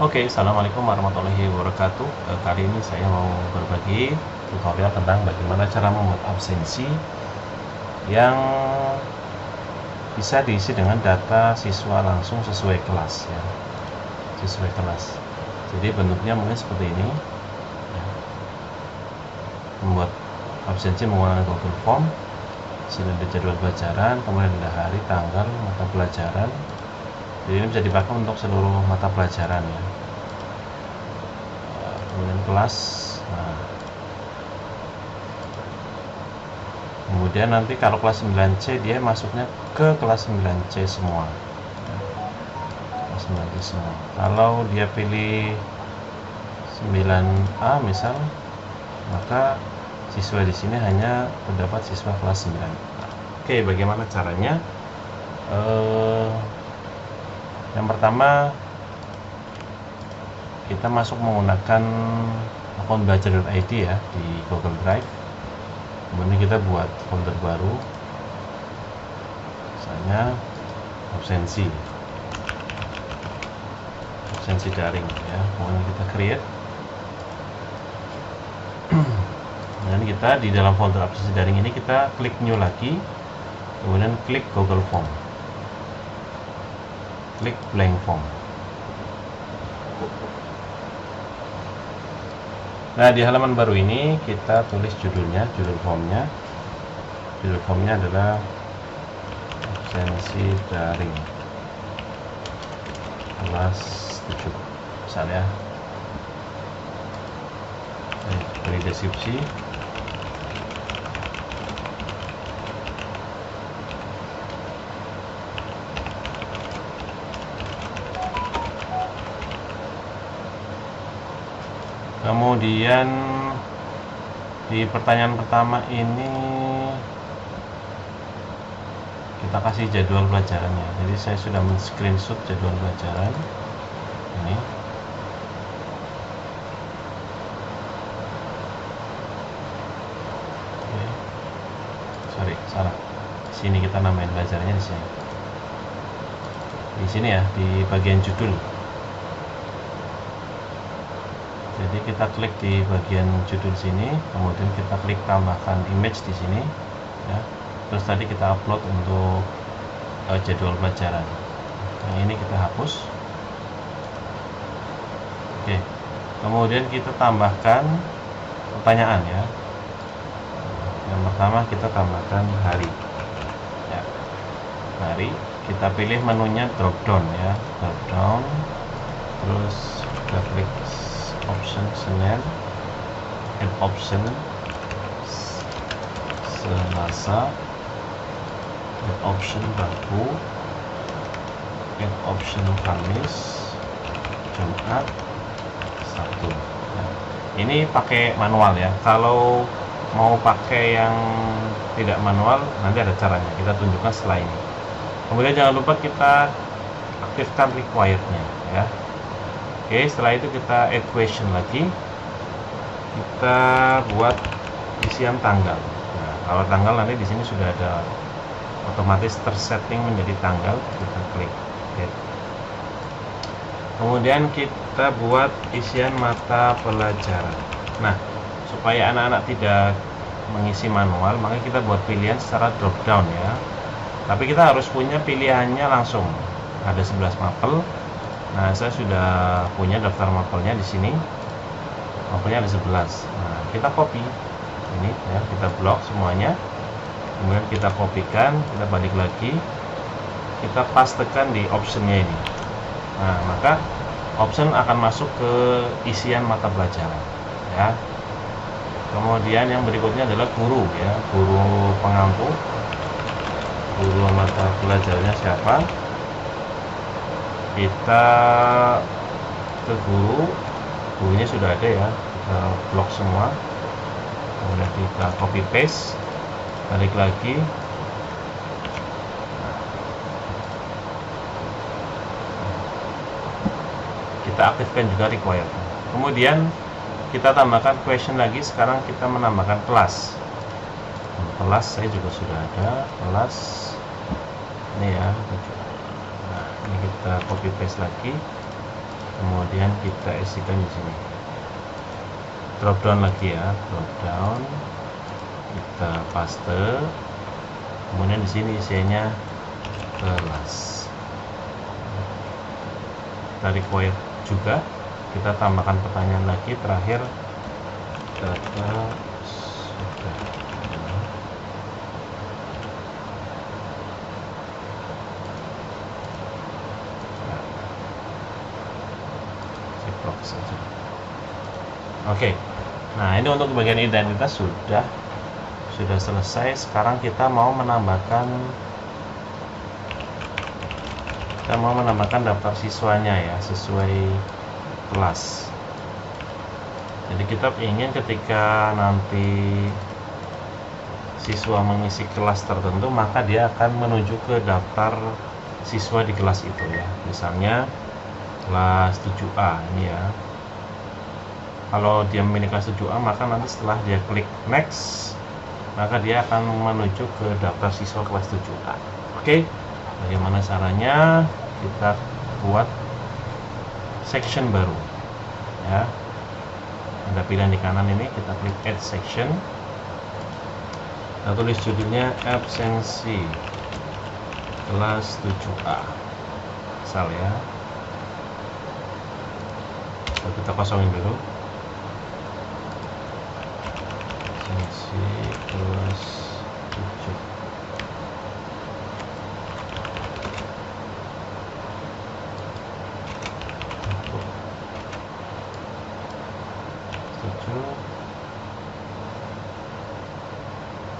Oke, assalamualaikum warahmatullahi wabarakatuh. Kali ini saya mau berbagi tutorial tentang bagaimana cara membuat absensi yang bisa diisi dengan data siswa langsung sesuai kelas ya, sesuai kelas. Jadi bentuknya mungkin seperti ini. Ya. Membuat absensi menggunakan Google Form. Sini ada jadwal pelajaran, kemudian ada hari, tanggal, mata pelajaran. Jadi ini bisa dipakai untuk seluruh mata pelajaran ya. Kemudian kelas. Nah, kemudian nanti kalau kelas 9C dia masuknya ke kelas 9C semua. Kelas 9C semua. Kalau dia pilih 9A misal, maka siswa di sini hanya terdapat siswa kelas 9. Oke, bagaimana caranya? Yang pertama, kita masuk menggunakan akun belajar.id ya di Google Drive. Kemudian kita buat folder baru, misalnya absensi daring ya. Kemudian kita create. Dan kita di dalam folder absensi daring ini kita klik new lagi, kemudian klik Google Form, klik blank form. Nah, di halaman baru ini kita tulis judulnya, judul formnya. Judul formnya adalah absensi daring kelas 7 misalnya. Beri deskripsi. Kemudian di pertanyaan pertama ini kita kasih jadwal pelajarannya. Jadi saya sudah men-screenshot jadwal pelajaran ini. Oke. Sorry, salah. Sini kita namain pelajarannya di sini. Di sini ya, di bagian judul. Jadi kita klik di bagian judul sini, kemudian kita klik tambahkan image di sini, ya. Terus tadi kita upload untuk jadwal pelajaran. Yang ini kita hapus. Oke. Kemudian kita tambahkan pertanyaan ya. Yang pertama kita tambahkan hari. Ya. Hari. Kita pilih menunya drop down ya, drop down. Terus kita klik option Senin, add option Selasa, add option Rabu, add option Kamis, Jumat, Sabtu. Nah, ini pakai manual ya. Kalau mau pakai yang tidak manual, nanti ada caranya. Kita tunjukkan setelah ini. Kemudian jangan lupa kita aktifkan required-nya ya. Oke, setelah itu kita add question lagi. Kita buat isian tanggal. Nah, kalau tanggal nanti di sini sudah ada otomatis tersetting menjadi tanggal. Kita klik add. Kemudian kita buat isian mata pelajaran. Nah, supaya anak-anak tidak mengisi manual, maka kita buat pilihan secara drop down ya. Tapi kita harus punya pilihannya langsung. Ada 11 mapel. Nah, saya sudah punya daftar mapelnya di sini. Mapelnya ada 11. Nah, kita copy ini ya, kita blok semuanya. Kemudian kita kopikan, kita balik lagi. Kita pastekan di optionnya ini. Nah, maka option akan masuk ke isian mata pelajaran ya. Kemudian yang berikutnya adalah guru ya, guru pengampu. Guru mata pelajarannya siapa? Kita ke gurunya sudah ada ya, kita blok semua, kemudian kita copy paste, balik lagi. Kita aktifkan juga required. Kemudian kita tambahkan question lagi. Sekarang kita menambahkan kelas. Kelas saya juga sudah ada, kelas ini ya. Nah, ini kita copy paste lagi, kita kemudian kita isikan di sini. Drop down lagi ya, drop down, kita paste, kemudian di sini isinya kelas. Kita require juga, kita tambahkan pertanyaan lagi terakhir, data sudah. Saja. Oke, nah ini untuk bagian identitas sudah selesai. Sekarang kita mau menambahkan daftar siswanya ya, sesuai kelas. Jadi kita ingin ketika nanti siswa mengisi kelas tertentu, maka dia akan menuju ke daftar siswa di kelas itu ya. Misalnya kelas 7A ini ya. Kalau dia memilih kelas 7A, maka nanti setelah dia klik next, maka dia akan menuju ke daftar siswa kelas 7A. Oke, bagaimana caranya? Kita buat section baru ya. Ada pilihan di kanan ini, kita klik add section. Kita tulis judulnya absensi kelas 7A. Asal ya. Kita kosongin dulu. Absensi kelas 7.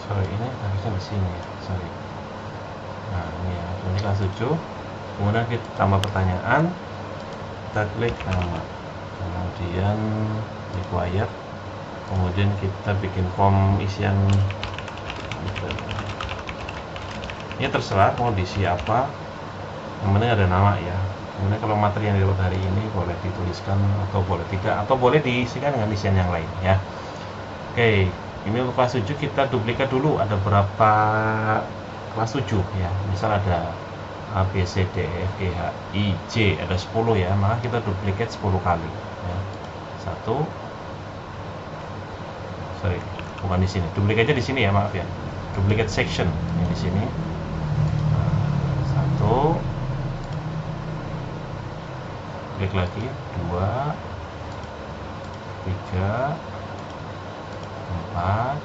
Sorry, ini harusnya di sini ya. Sorry. Nah, ini ya. Ini kelas 7. Kemudian kita tambah pertanyaan. Kita klik nama. Kemudian required, kemudian kita bikin form isian gitu. Ini terserah mau diisi apa, yang penting ada nama ya. Kemudian kalau materi yang didapat hari ini boleh dituliskan atau boleh tidak, atau boleh diisikan dengan isian yang lain ya. Oke, ini untuk kelas 7 kita duplikat dulu, ada berapa kelas 7 ya. Misal ada A, B, C, D, E, F, G, H, I, J, ada 10 ya, maka kita duplikat 10 kali ya. Satu, sorry, bukan di sini, duplikatnya di sini ya, maaf ya, duplikat section ini di sini. Satu, klik lagi, 2, 3, 4,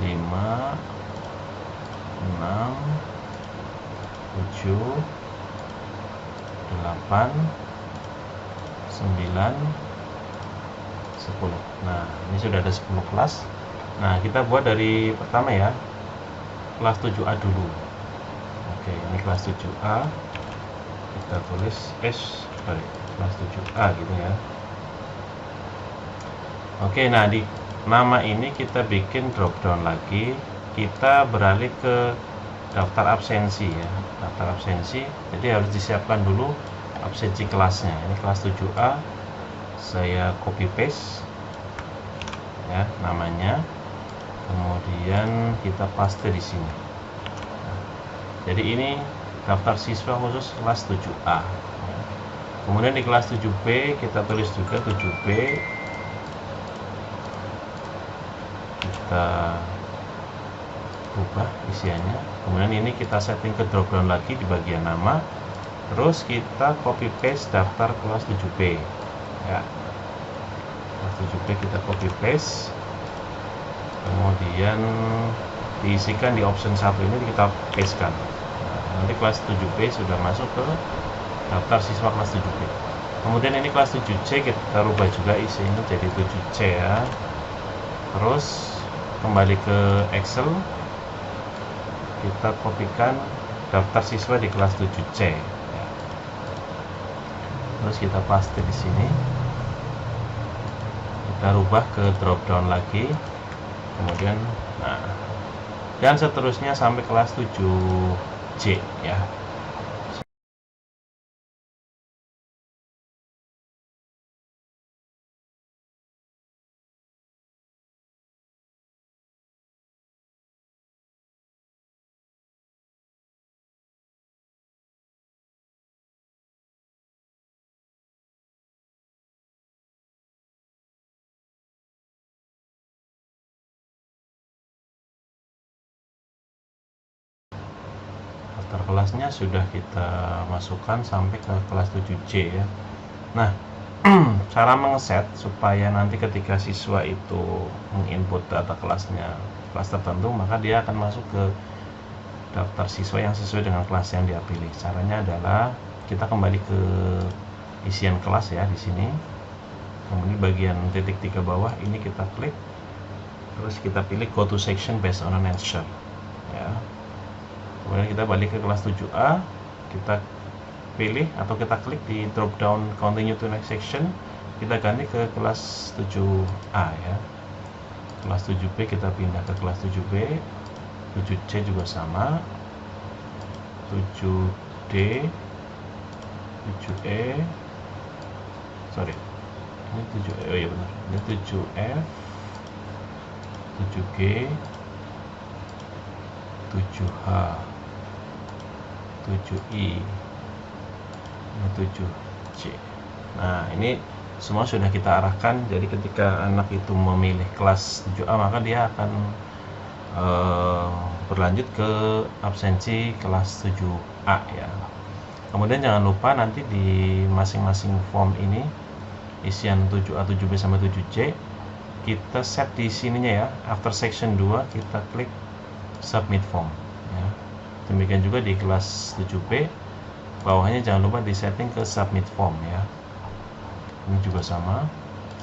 5, 6, 7, 8, 9, 10. Nah, ini sudah ada 10 kelas. Nah, kita buat dari pertama ya, kelas 7A dulu. Oke, ini kelas 7A. Kita tulis kelas 7A gitu ya. Oke, nah di nama ini kita bikin drop down lagi. Kita beralih ke daftar absensi ya, daftar absensi. Jadi harus disiapkan dulu absensi kelasnya. Ini kelas 7A, saya copy paste ya namanya, kemudian kita paste di sini. Jadi ini daftar siswa khusus kelas 7A ya. Kemudian di kelas 7B kita tulis juga 7B, kita ubah isiannya. Kemudian ini kita setting ke drop down lagi di bagian nama, terus kita copy paste daftar kelas 7B ya. Kelas 7B kita copy paste, kemudian diisikan di option 1 ini, kita pastekan. Nah, nanti kelas 7B sudah masuk ke daftar siswa kelas 7B. Kemudian ini kelas 7C kita rubah juga isinya jadi 7C ya. Terus kembali ke Excel, kita kopikan daftar siswa di kelas 7C ya. Terus kita paste di sini, kita rubah ke drop down lagi, kemudian nah, dan seterusnya sampai kelas 7C ya. daftar kelasnya sudah kita masukkan sampai ke kelas 7C ya. Nah, cara mengeset supaya nanti ketika siswa itu menginput data kelasnya kelas tertentu, maka dia akan masuk ke daftar siswa yang sesuai dengan kelas yang dia pilih. Caranya adalah kita kembali ke isian kelas ya di sini. Kemudian bagian titik 3 bawah ini kita klik, terus kita pilih go to section based on an answer ya. Kemudian kita balik ke kelas 7A, kita pilih atau kita klik di drop down continue to next section, kita ganti ke kelas 7A ya. Kelas 7B kita pindah ke kelas 7B, 7C juga sama, 7D, 7E, sorry, ini 7E, oh iya benar, ini 7F, 7G, 7H, 7I, ini 7C. Nah, ini semua sudah kita arahkan, jadi ketika anak itu memilih kelas 7A, maka dia akan berlanjut ke absensi kelas 7A ya. Kemudian jangan lupa nanti di masing-masing form ini, isian 7A, 7B, sampai 7C, kita set di sininya ya, after section 2 kita klik submit form ya. Demikian juga di kelas 7B, bawahnya jangan lupa di setting ke submit form ya. Ini juga sama,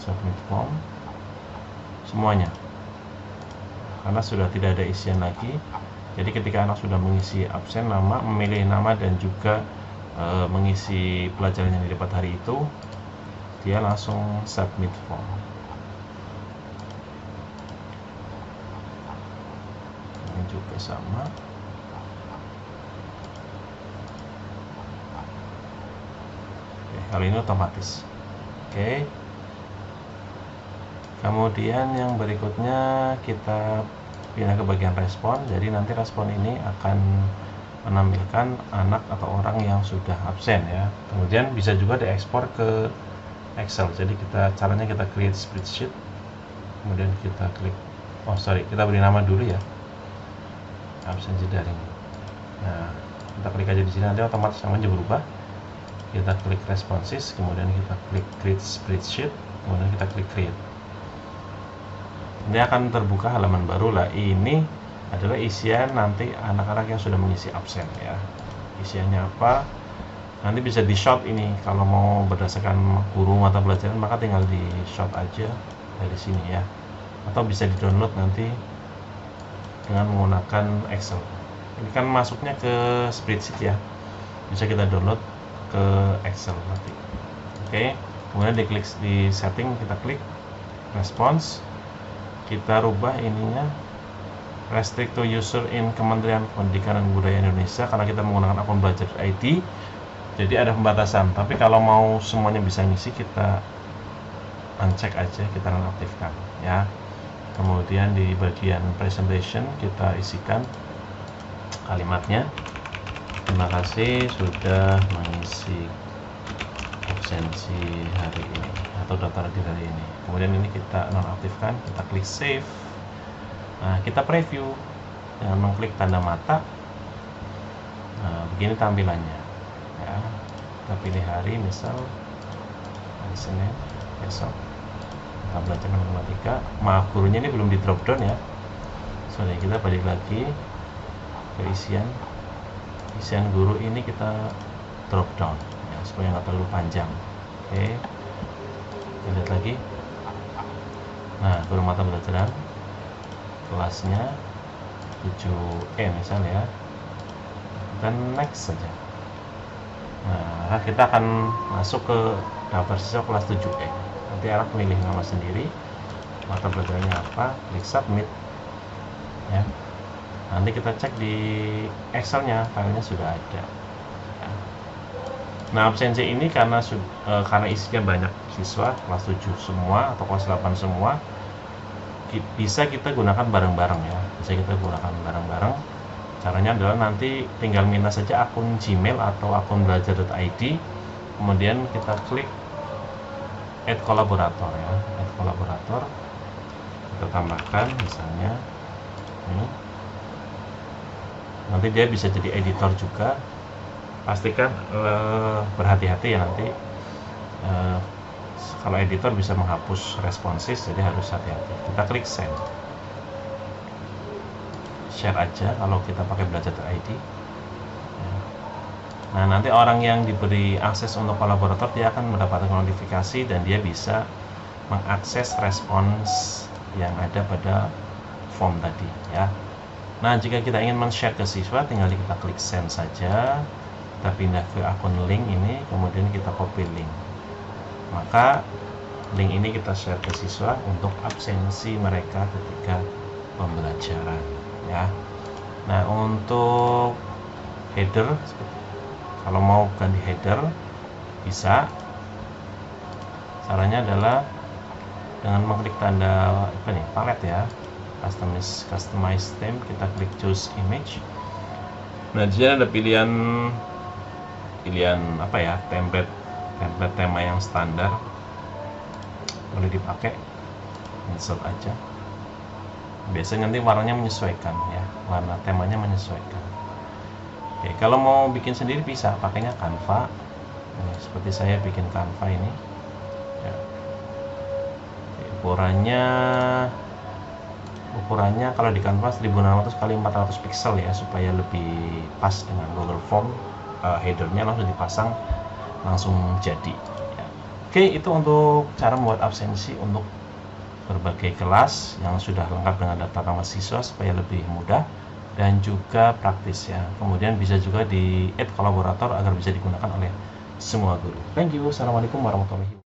submit form semuanya, karena sudah tidak ada isian lagi. Jadi ketika anak sudah mengisi absen, memilih nama dan juga mengisi pelajaran yang didapat hari itu, dia langsung submit form. Ini juga sama. Oke, kali ini otomatis. Oke. Kemudian yang berikutnya kita pindah ke bagian respon. Jadi nanti respon ini akan menampilkan anak atau orang yang sudah absen ya. Kemudian bisa juga diekspor ke Excel. Jadi caranya kita create spreadsheet. Kemudian kita klik, kita beri nama dulu ya, absensi daring. Nah, kita klik aja di sini, nanti otomatis namanya berubah. Kita klik responses, kemudian kita klik create spreadsheet, kemudian kita klik create. Ini akan terbuka halaman baru lah. Ini adalah isian nanti anak-anak yang sudah mengisi absen ya. Isiannya apa? Nanti bisa di shot ini. Kalau mau berdasarkan guru mata pelajaran, maka tinggal di shot aja dari sini ya. Atau bisa di download nanti dengan menggunakan Excel. Ini kan masuknya ke spreadsheet ya. Bisa kita download ke Excel nanti. Oke. Kemudian diklik di setting, kita klik response. Kita rubah ininya restrict to user in Kementerian Pendidikan dan Kebudayaan Indonesia, karena kita menggunakan akun belajar ID, jadi ada pembatasan. Tapi kalau mau semuanya bisa ngisi, kita uncheck aja, kita nonaktifkan ya. Kemudian di bagian presentation kita isikan kalimatnya, terima kasih sudah mengisi absensi hari ini atau daftar hadir hari ini. Kemudian ini kita nonaktifkan, kita klik save. Nah, kita preview dengan mengklik tanda mata. Nah, begini tampilannya ya. Kita pilih hari, misal hari Senin besok, kita belajar matematika. Maaf, gurunya ini belum di drop down ya. Sorry, kita balik lagi ke isian guru ini, kita drop down ya, supaya nggak terlalu panjang. Oke, kita lihat lagi. Nah, guru mata pelajaran, kelasnya 7E misalnya ya, dan next saja. Nah, kita akan masuk ke daftar siswa kelas 7E. Nanti anak pilih nama sendiri, mata pelajarannya apa, klik submit ya. Nanti kita cek di Excelnya, filenya sudah ada ya. Nah, absensi ini karena isinya banyak siswa kelas 7 semua atau kelas 8 semua, bisa kita gunakan bareng-bareng ya. Bisa kita gunakan bareng-bareng. Caranya adalah nanti tinggal minta saja akun Gmail atau akun belajar.id, kemudian kita klik add kolaborator ya. Add kolaborator, kita tambahkan misalnya ini nanti dia bisa jadi editor juga. Pastikan berhati-hati ya nanti, kalau editor bisa menghapus responses, jadi harus hati-hati. Kita klik send, share aja kalau kita pakai belajar.id. Nah, nanti orang yang diberi akses untuk kolaborator, dia akan mendapatkan notifikasi dan dia bisa mengakses respons yang ada pada form tadi ya. Nah, jika kita ingin men-share ke siswa, tinggal kita klik send saja. Kita pindah ke akun link ini, kemudian kita copy link. Maka link ini kita share ke siswa untuk absensi mereka ketika pembelajaran ya. Nah, untuk header, kalau mau ganti header bisa. Caranya adalah dengan mengklik tanda palet ya, customize theme, kita klik choose image. Nah, di sini ada pilihan template tema yang standar, boleh dipakai, insert aja. Biasanya nanti warnanya menyesuaikan ya, warna temanya menyesuaikan. Oke, kalau mau bikin sendiri bisa pakainya Canva. Ini, seperti saya bikin Canva ini ya. Ukurannya kalau di Canva 1600 x 400 pixel ya, supaya lebih pas dengan Google Form. Headernya langsung dipasang, langsung jadi ya. Oke, itu untuk cara membuat absensi untuk berbagai kelas yang sudah lengkap dengan data nama siswa supaya lebih mudah dan juga praktis ya. Kemudian bisa juga di add kolaborator agar bisa digunakan oleh semua guru. Thank you. Assalamualaikum warahmatullahi wabarakatuh.